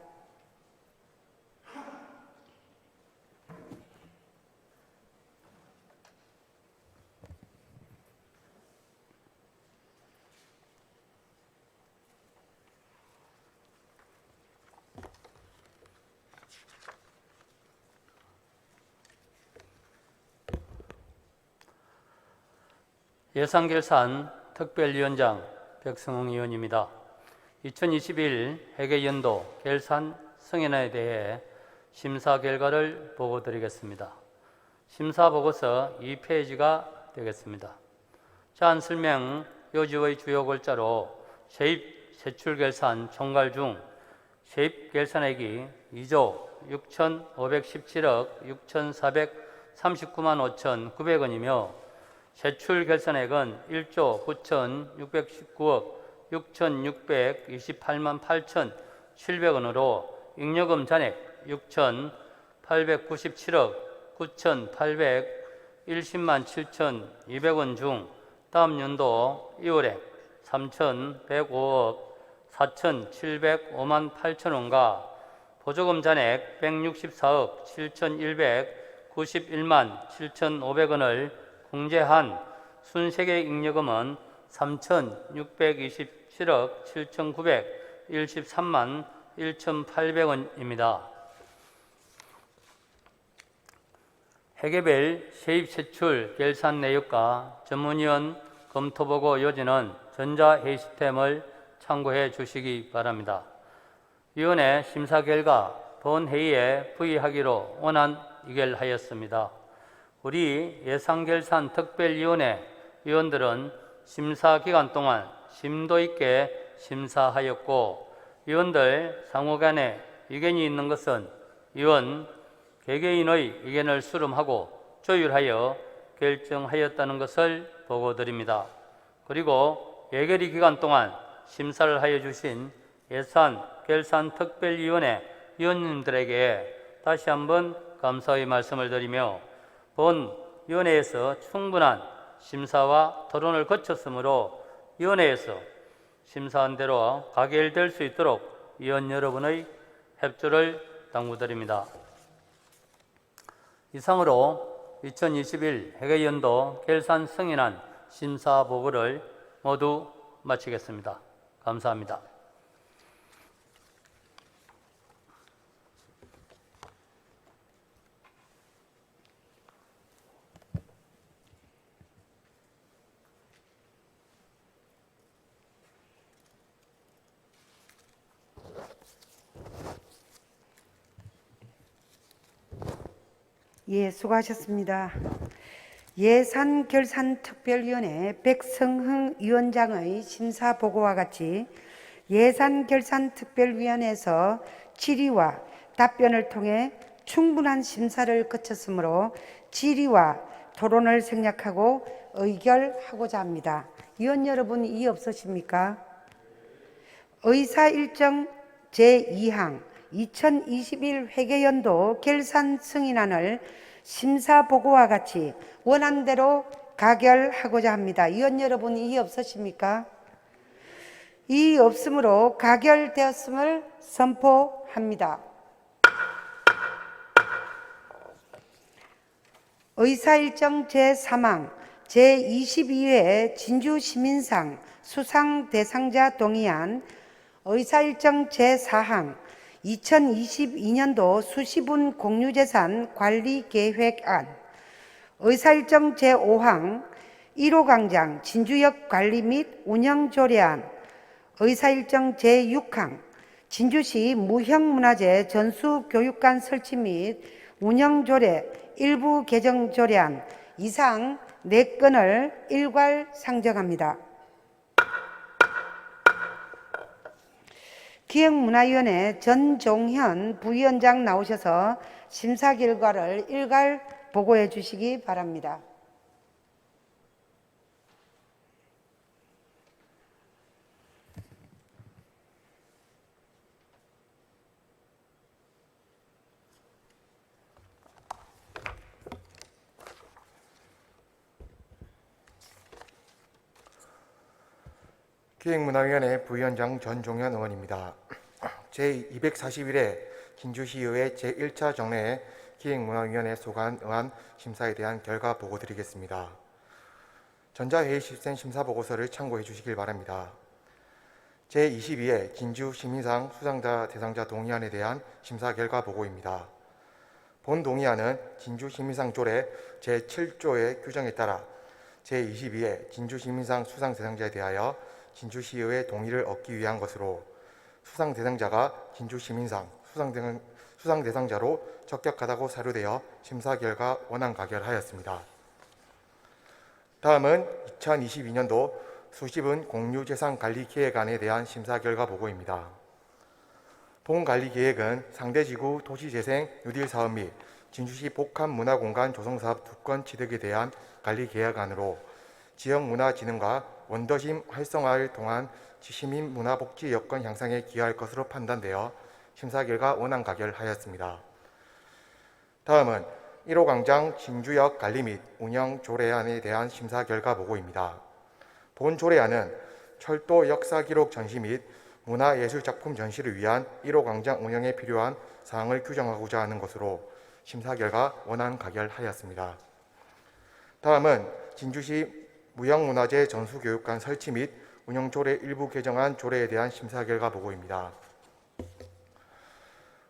예산결산 특별위원장 백승흥 의원입니다. 2021 회계연도 결산 승인안에 대해 심사 결과를 보고드리겠습니다. 심사 보고서 2페이지가 되겠습니다. 자한 설명 요지의 주요 골자로 세입 세출결산 총괄 중 세입결산액이 2조 6,517억 6,439만 5,900원이며 세출결산액은 1조 9,619억 6,628만 8,700원으로 잉여금 잔액 6,897억 9,810만 7,200원 중 다음 연도 2월에 3,105억 4,705만 8천 원과 보조금 잔액 164억 7,191만 7,500원을 공제한 순세계 잉여금은 3,627억 7,913만 1,800원입니다. 회계별 세입세출 결산 내역과 전문위원 검토보고 요지는 전자회의 시스템을 참고해 주시기 바랍니다. 위원회 심사 결과 본회의에 부의하기로 원안 의결하였습니다. 우리 예산결산특별위원회 위원들은 심사 기간 동안 심도 있게 심사하였고, 위원들 상호 간에 의견이 있는 것은 위원 개개인의 의견을 수렴하고 조율하여 결정하였다는 것을 보고드립니다. 그리고 예결위 기간 동안 심사를 하여 주신 예산결산특별위원회 위원님들에게 다시 한번 감사의 말씀을 드리며, 본 위원회에서 충분한 심사와 토론을 거쳤으므로 위원회에서 심사한 대로 가결될 수 있도록 위원 여러분의 협조를 당부드립니다. 이상으로 2021 회계연도 결산 승인안 심사 보고를 모두 마치겠습니다. 감사합니다. 예, 수고하셨습니다. 예산결산특별위원회 백성흥 위원장의 심사 보고와 같이 예산결산특별위원회에서 질의와 답변을 통해 충분한 심사를 거쳤으므로 질의와 토론을 생략하고 의결하고자 합니다. 위원 여러분, 이의 없으십니까? 의사일정 제2항 2021 회계연도 결산 승인안을 심사 보고와 같이 원안대로 가결하고자 합니다. 위원 여러분, 이의 없으십니까? 이의 없으므로 가결되었음을 선포합니다. 의사일정 제3항 제22회 진주시민상 수상 대상자 동의안, 의사일정 제4항 2022년도 수시분 공유재산 관리계획안, 의사일정 제5항 1호 광장 진주역 관리 및 운영조례안, 의사일정 제6항 진주시 무형문화재 전수교육관 설치 및 운영조례 일부 개정조례안 이상 4건을 일괄 상정합니다. 기획문화위원회 전종현 부위원장 나오셔서 심사 결과를 일괄 보고해 주시기 바랍니다. 기획문화위원회 부위원장 전종현 의원입니다. 제241회 진주시의회 제1차 정례 기획문화위원회 소관 의안 심사에 대한 결과 보고 드리겠습니다. 전자회의 시스템 심사 보고서를 참고해 주시길 바랍니다. 제22회 진주시민상 수상자 대상자 동의안에 대한 심사 결과 보고입니다. 본 동의안은 진주시민상 조례 제7조의 규정에 따라 제22회 진주시민상 수상 대상자에 대하여 진주시의회 동의를 얻기 위한 것으로 수상 대상자가 진주시민상 수상 대상자로 적격하다고 사료되어 심사 결과 원안 가결하였습니다. 다음은 2022년도 수시분 공유재산관리계획안에 대한 심사 결과 보고입니다. 본 관리계획은 상대지구 도시재생 뉴딜 사업 및 진주시 복합문화공간 조성사업 2건 취득에 대한 관리계획안으로 지역문화진흥과 원더심 활성화를 통한 시민 문화복지 여건 향상에 기여할 것으로 판단되어 심사 결과 원안 가결하였습니다. 다음은 1호 광장 진주역 관리 및 운영 조례안에 대한 심사 결과 보고입니다. 본 조례안은 철도 역사 기록 전시 및 문화예술작품 전시를 위한 1호 광장 운영에 필요한 사항을 규정하고자 하는 것으로 심사 결과 원안 가결하였습니다. 다음은 진주시 무형문화재 전수교육관 설치 및 운영 조례 일부 개정안 조례에 대한 심사 결과 보고입니다.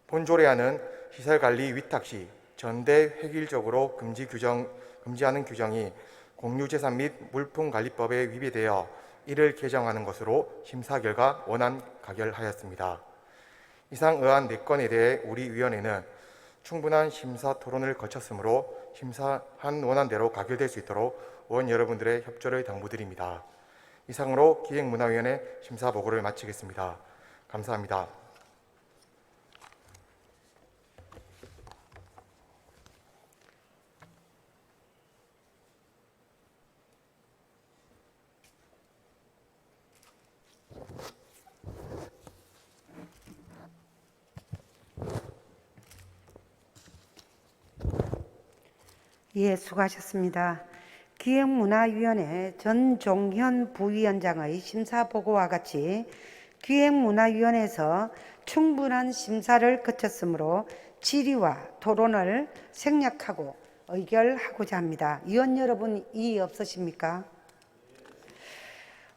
본 조례안은 시설관리 위탁 시 전대 획일적으로 금지하는 규정이 공유재산 및 물품관리법에 위배되어 이를 개정하는 것으로 심사 결과 원안 가결하였습니다. 이상 의안 4건에 대해 우리 위원회는 충분한 심사 토론을 거쳤으므로 심사한 원안대로 가결될 수 있도록 의원 여러분들의 협조를 당부드립니다. 이상으로 기획문화위원회 심사 보고를 마치겠습니다. 감사합니다. 예, 수고하셨습니다. 기획문화위원회 전종현 부위원장의 심사보고와 같이 기획문화위원회에서 충분한 심사를 거쳤으므로 질의와 토론을 생략하고 의결하고자 합니다. 위원 여러분, 이의 없으십니까?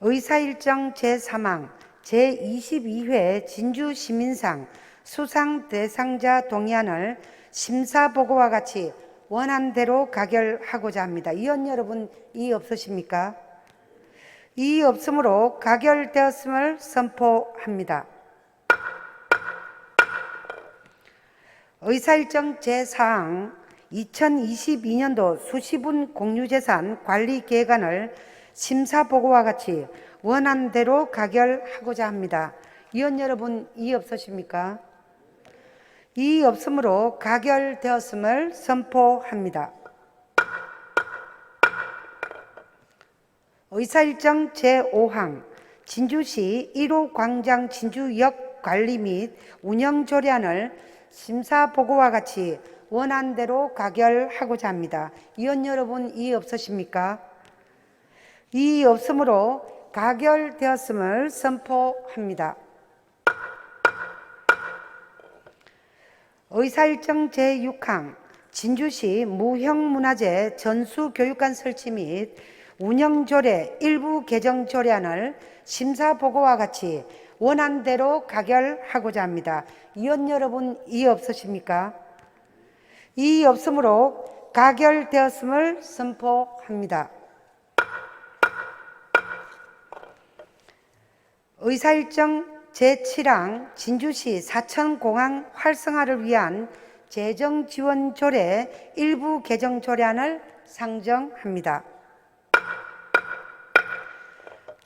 의사일정 제3항 제22회 진주시민상 수상 대상자 동의안을 심사보고와 같이 원안대로 가결하고자 합니다. 위원 여러분, 이의 없으십니까? 이의 없으므로 가결되었음을 선포합니다. 의사일정 제4항 2022년도 수시분 공유재산 관리계획안을 심사보고와 같이 원안대로 가결하고자 합니다. 위원 여러분, 이의 없으십니까? 이의 없으므로 가결되었음을 선포합니다. 의사일정 제5항 진주시 1호 광장 진주역 관리 및 운영 조례안을 심사보고와 같이 원안대로 가결하고자 합니다. 위원 여러분, 이의 없으십니까? 이의 없으므로 가결되었음을 선포합니다. 의사일정 제6항 진주시 무형문화재 전수교육관 설치 및 운영조례 일부 개정 조례안을 심사보고와 같이 원안대로 가결하고자 합니다. 위원 여러분, 이의 없으십니까? 이의 없으므로 가결되었음을 선포합니다. 의사일정 제7항 진주시 사천공항 활성화를 위한 재정지원조례 일부 개정 조례안을 상정합니다.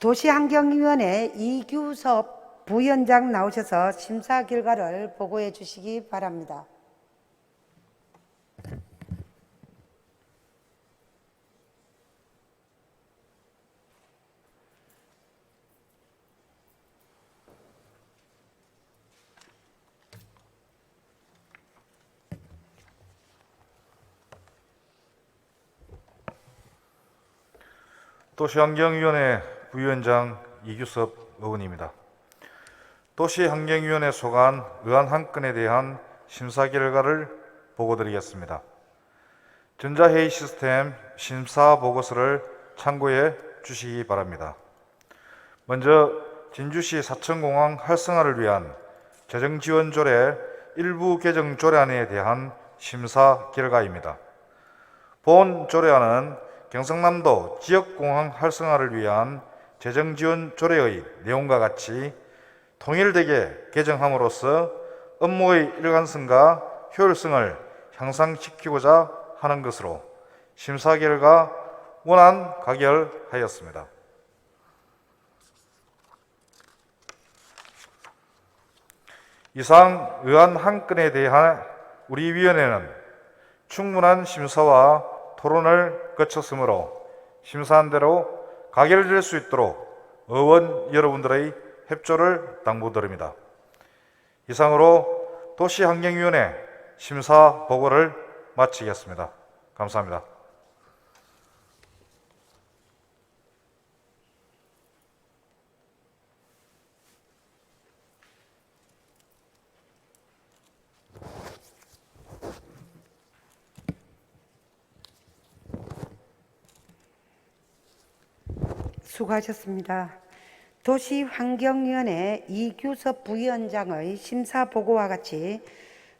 도시환경위원회 이규섭 부위원장 나오셔서 심사 결과를 보고해 주시기 바랍니다. 도시환경위원회 부위원장 이규섭 의원입니다. 도시환경위원회 소관 의안 한 건에 대한 심사 결과를 보고드리겠습니다. 전자회의 시스템 심사 보고서를 참고해 주시기 바랍니다. 먼저 진주시 사천공항 활성화를 위한 재정지원조례 일부 개정 조례안에 대한 심사 결과입니다. 본 조례안은 경상남도 지역공항 활성화를 위한 재정지원 조례의 내용과 같이 통일되게 개정함으로써 업무의 일관성과 효율성을 향상시키고자 하는 것으로 심사 결과 원안 가결하였습니다. 이상 의안 한 건에 대한 우리 위원회는 충분한 심사와 토론을 거쳤으므로 심사한 대로 가결될 수 있도록 의원 여러분들의 협조를 당부드립니다. 이상으로 도시환경위원회 심사 보고를 마치겠습니다. 감사합니다. 수고하셨습니다. 도시환경위원회 이규섭 부위원장의 심사보고와 같이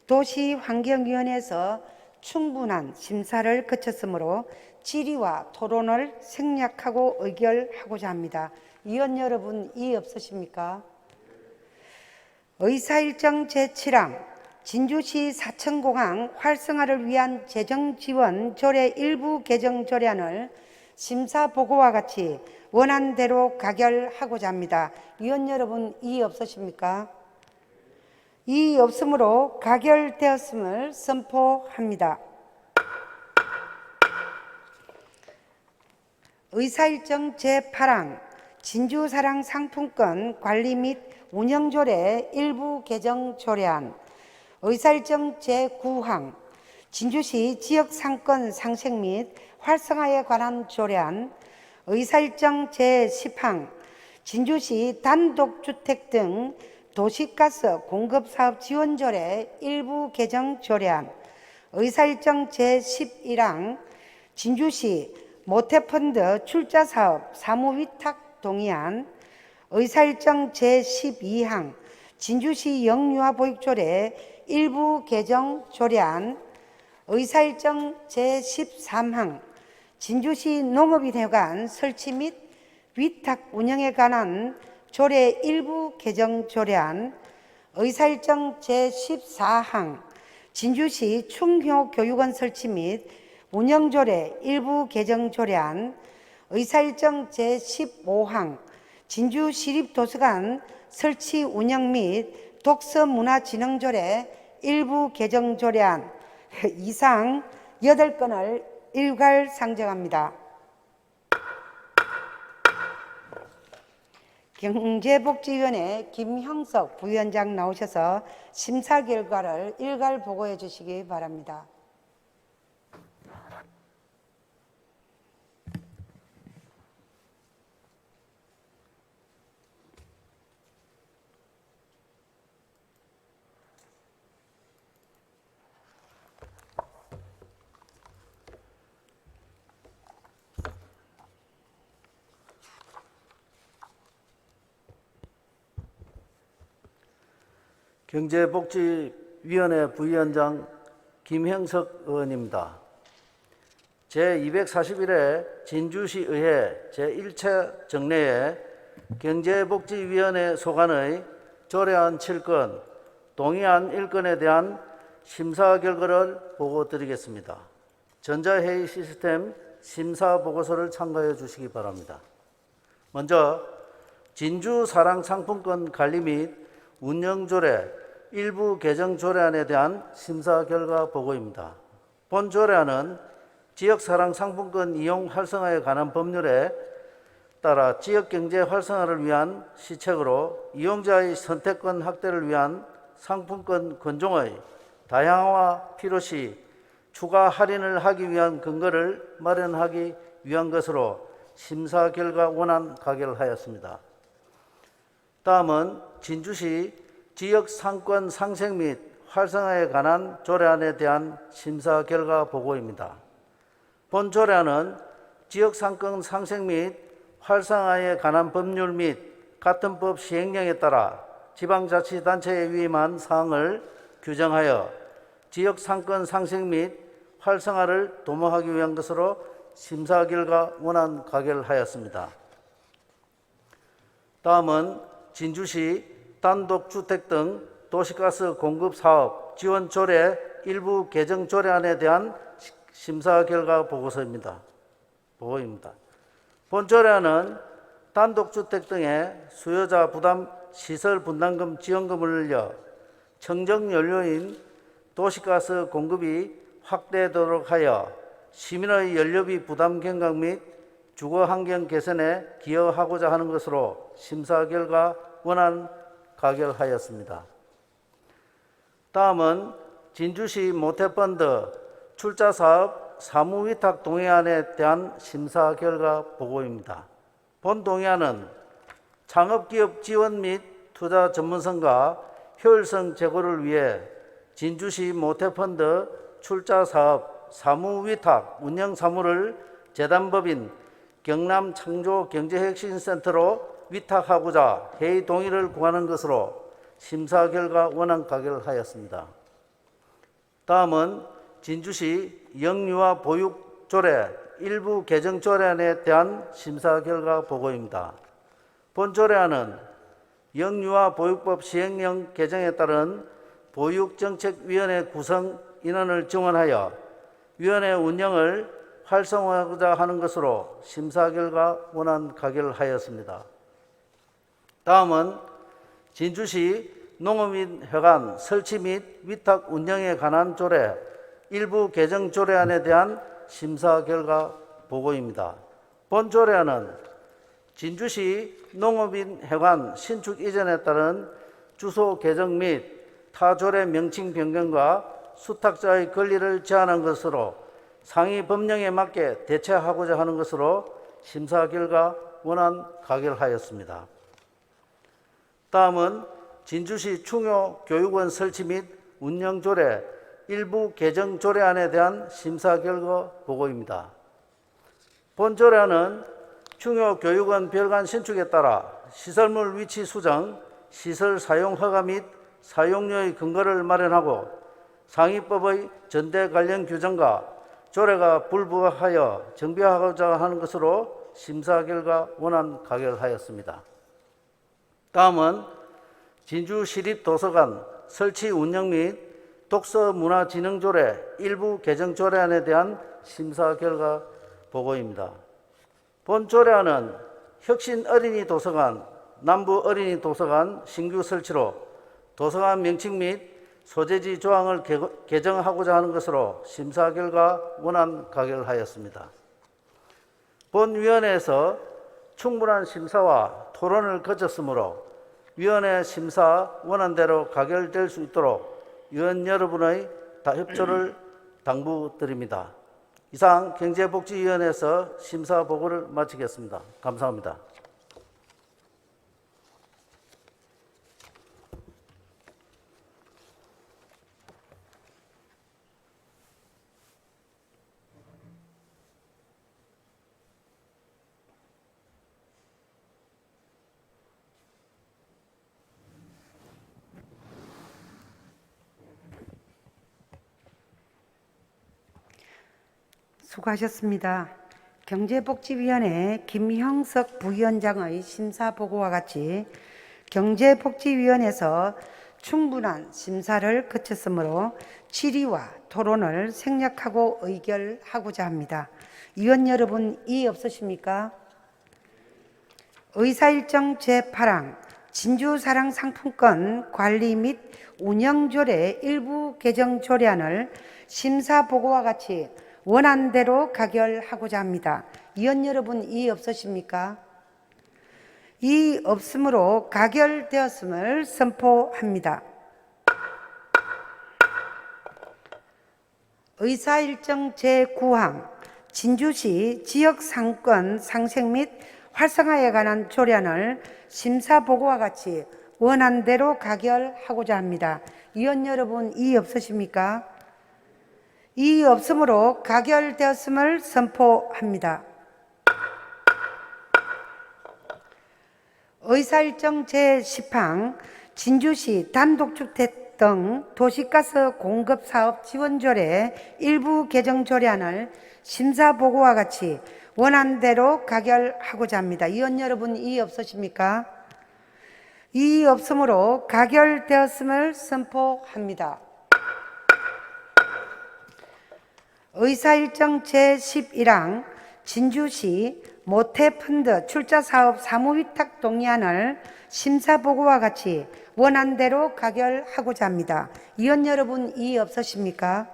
도시환경위원회에서 충분한 심사를 거쳤으므로 질의와 토론을 생략하고 의결하고자 합니다. 위원 여러분, 이의 없으십니까? 의사일정 제7항 진주시 사천공항 활성화를 위한 재정지원 조례 일부 개정 조례안을 심사보고와 같이 원안대로 가결하고자 합니다. 위원 여러분, 이의 없으십니까? 이의 없으므로 가결되었음을 선포합니다. 의사일정 제8항 진주사랑 상품권 관리 및 운영조례 일부 개정 조례안, 의사일정 제9항 진주시 지역상권 상생 및 활성화에 관한 조례안, 의사일정 제10항 진주시 단독주택 등 도시가스 공급사업 지원조례 일부 개정 조례안, 의사일정 제11항 진주시 모태펀드 출자사업 사무위탁 동의안, 의사일정 제12항 진주시 영유아보육조례 일부 개정 조례안, 의사일정 제13항 진주시 농업인회관 설치 및 위탁 운영에 관한 조례 일부 개정 조례안, 의사일정 제14항 진주시 충효교육원 설치 및 운영조례 일부 개정 조례안, 의사일정 제15항 진주시립도서관 설치 운영 및 독서문화진흥조례 일부 개정 조례안 이상 8건을 일괄 상정합니다. 경제복지위원회 김형석 부위원장 나오셔서 심사 결과를 일괄 보고해 주시기 바랍니다. 경제복지위원회 부위원장 김형석 의원입니다. 제241회 진주시의회 제1차 정례에 경제복지위원회 소관의 조례안 7건, 동의안 1건에 대한 심사 결과를 보고드리겠습니다. 전자회의 시스템 심사 보고서를 참고해 주시기 바랍니다. 먼저 진주사랑상품권 관리 및 운영조례 일부 개정 조례안에 대한 심사 결과 보고입니다. 본 조례안은 지역사랑상품권 이용 활성화에 관한 법률에 따라 지역경제 활성화를 위한 시책으로 이용자의 선택권 확대를 위한 상품권 권종의 다양화와 필요시 추가 할인을 하기 위한 근거를 마련하기 위한 것으로 심사 결과 원안 가결하였습니다. 다음은 진주시 지역 상권 상생 및 활성화에 관한 조례안에 대한 심사 결과 보고입니다. 본 조례안은 지역 상권 상생 및 활성화에 관한 법률 및 같은 법 시행령에 따라 지방자치단체에 위임한 사항을 규정하여 지역 상권 상생 및 활성화를 도모하기 위한 것으로 심사 결과 원안 가결하였습니다. 다음은 진주시 단독주택 등 도시가스 공급사업 지원조례 일부 개정 조례안에 대한 심사 결과 보고입니다. 본 조례안은 단독주택 등의 수요자 부담 시설 분담금 지원금을 늘려 청정연료인 도시가스 공급이 확대되도록 하여 시민의 연료비 부담 경감 및 주거환경 개선에 기여하고자 하는 것으로 심사 결과 원안 가결하였습니다. 다음은 진주시 모태펀드 출자사업 사무위탁 동의안에 대한 심사 결과 보고입니다. 본 동의안은 창업기업 지원 및 투자 전문성과 효율성 제고를 위해 진주시 모태펀드 출자사업 사무위탁 운영사무를 재단법인 경남 창조 경제혁신센터로 위탁하고자 회의 동의를 구하는 것으로 심사 결과 원안 가결하였습니다. 다음은 진주시 영유아 보육 조례 일부 개정 조례안에 대한 심사 결과 보고입니다. 본 조례안은 영유아 보육법 시행령 개정에 따른 보육정책위원회 구성 인원을 증원하여 위원회 운영을 활성화하고자 하는 것으로 심사 결과 원안 가결하였습니다. 다음은 진주시 농업인회관 설치 및 위탁 운영에 관한 조례 일부 개정 조례안에 대한 심사 결과 보고입니다. 본 조례안은 진주시 농업인회관 신축 이전에 따른 주소 개정 및 타 조례 명칭 변경과 수탁자의 권리를 제한한 것으로 상위 법령에 맞게 대체하고자 하는 것으로 심사 결과 원안 가결하였습니다. 다음은 진주시 충효 교육원 설치 및 운영 조례 일부 개정 조례안에 대한 심사 결과 보고입니다. 본 조례안은 충효 교육원 별관 신축에 따라 시설물 위치 수정, 시설 사용 허가 및 사용료의 근거를 마련하고 상위법의 전대 관련 규정과 조례가 불부하여 정비하고자 하는 것으로 심사 결과 원안 가결하였습니다. 다음은 진주시립도서관 설치 운영 및 독서문화진흥조례 일부 개정 조례안에 대한 심사 결과 보고입니다. 본 조례안은 혁신 어린이 도서관, 남부 어린이 도서관 신규 설치로 도서관 명칭 및 소재지 조항을 개정하고자 하는 것으로 심사 결과 원안 가결하였습니다. 본 위원회에서 충분한 심사와 토론을 거쳤으므로 위원회 심사 원안대로 가결될 수 있도록 위원 여러분의 협조를 당부드립니다. 이상 경제복지위원회에서 심사 보고를 마치겠습니다. 감사합니다. 수고하셨습니다. 경제복지위원회 김형석 부위원장의 심사보고와 같이 경제복지위원회에서 충분한 심사를 거쳤으므로 질의와 토론을 생략하고 의결하고자 합니다. 위원 여러분, 이의 없으십니까? 의사일정 제8항 진주사랑상품권 관리 및 운영조례 일부 개정 조례안을 심사보고와 같이 원안대로 가결하고자 합니다. 위원 여러분, 이의 없으십니까? 이의 없으므로 가결되었음을 선포합니다. 의사일정 제9항 진주시 지역상권 상생 및 활성화에 관한 조례안을 심사보고와 같이 원안대로 가결하고자 합니다. 위원 여러분, 이의 없으십니까? 이의 없으므로 가결되었음을 선포합니다. 의사일정 제10항 진주시 단독주택 등 도시가스 공급사업 지원조례 일부 개정 조례안을 심사보고와 같이 원안대로 가결하고자 합니다. 위원 여러분, 이의 없으십니까? 이의 없으므로 가결되었음을 선포합니다. 의사일정 제11항 진주시 모태펀드 출자사업 사무위탁 동의안을 심사보고와 같이 원안대로 가결하고자 합니다. 위원 여러분, 이의 없으십니까?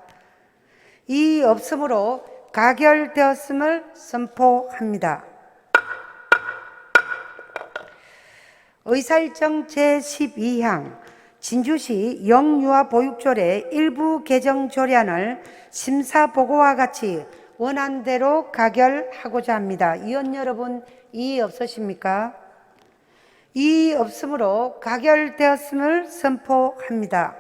이의 없으므로 가결되었음을 선포합니다. 의사일정 제12항 진주시 영유아 보육조례 일부 개정 조례안을 심사보고와 같이 원안대로 가결하고자 합니다. 위원 여러분, 이의 없으십니까? 이의 없으므로 가결되었음을 선포합니다.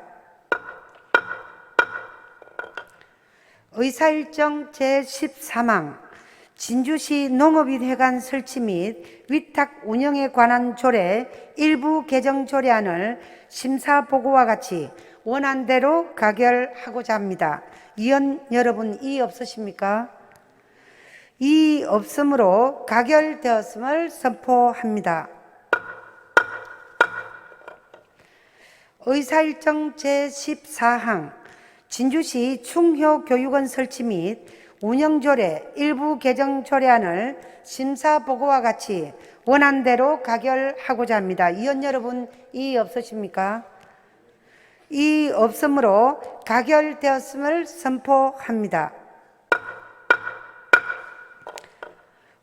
의사일정 제13항 진주시 농업인회관 설치 및 위탁 운영에 관한 조례 일부 개정 조례안을 심사 보고와 같이 원안대로 가결하고자 합니다. 위원 여러분, 이의 없으십니까? 이의 없으므로 가결되었음을 선포합니다. 의사일정 제14항 진주시 충효교육원 설치 및 운영조례 일부 개정 조례안을 심사 보고와 같이 원안대로 가결하고자 합니다. 위원 여러분, 이의 없으십니까? 이의 없으므로 가결되었음을 선포합니다.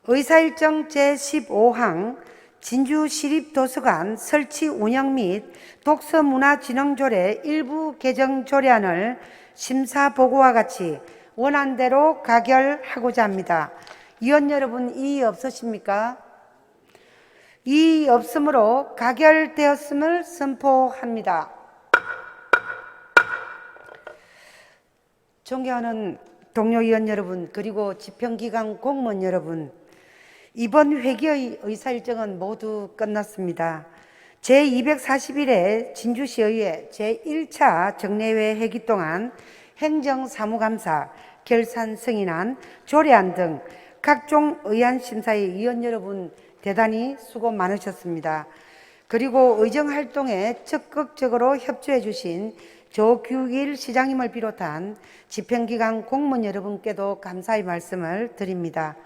의사일정 제15항 진주시립도서관 설치 운영 및 독서문화진흥조례 일부 개정 조례안을 심사 보고와 같이 원안대로 가결하고자 합니다. 위원 여러분, 이의 없으십니까? 이의 없으므로 가결되었음을 선포합니다. 존경하는 동료 위원 여러분, 그리고 집행기관 공무원 여러분, 이번 회기의 의사일정은 모두 끝났습니다. 제241회 진주시의회 제1차 정례회 회기 동안 행정사무감사, 결산 승인안, 조례안 등 각종 의안 심사의 위원 여러분 대단히 수고 많으셨습니다. 그리고 의정활동에 적극적으로 협조해 주신 조규일 시장님을 비롯한 집행기관 공무원 여러분께도 감사의 말씀을 드립니다.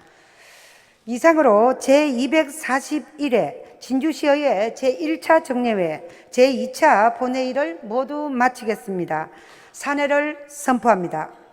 이상으로 제241회 진주시의회 제1차 정례회 제2차 본회의를 모두 마치겠습니다. 산회를 선포합니다.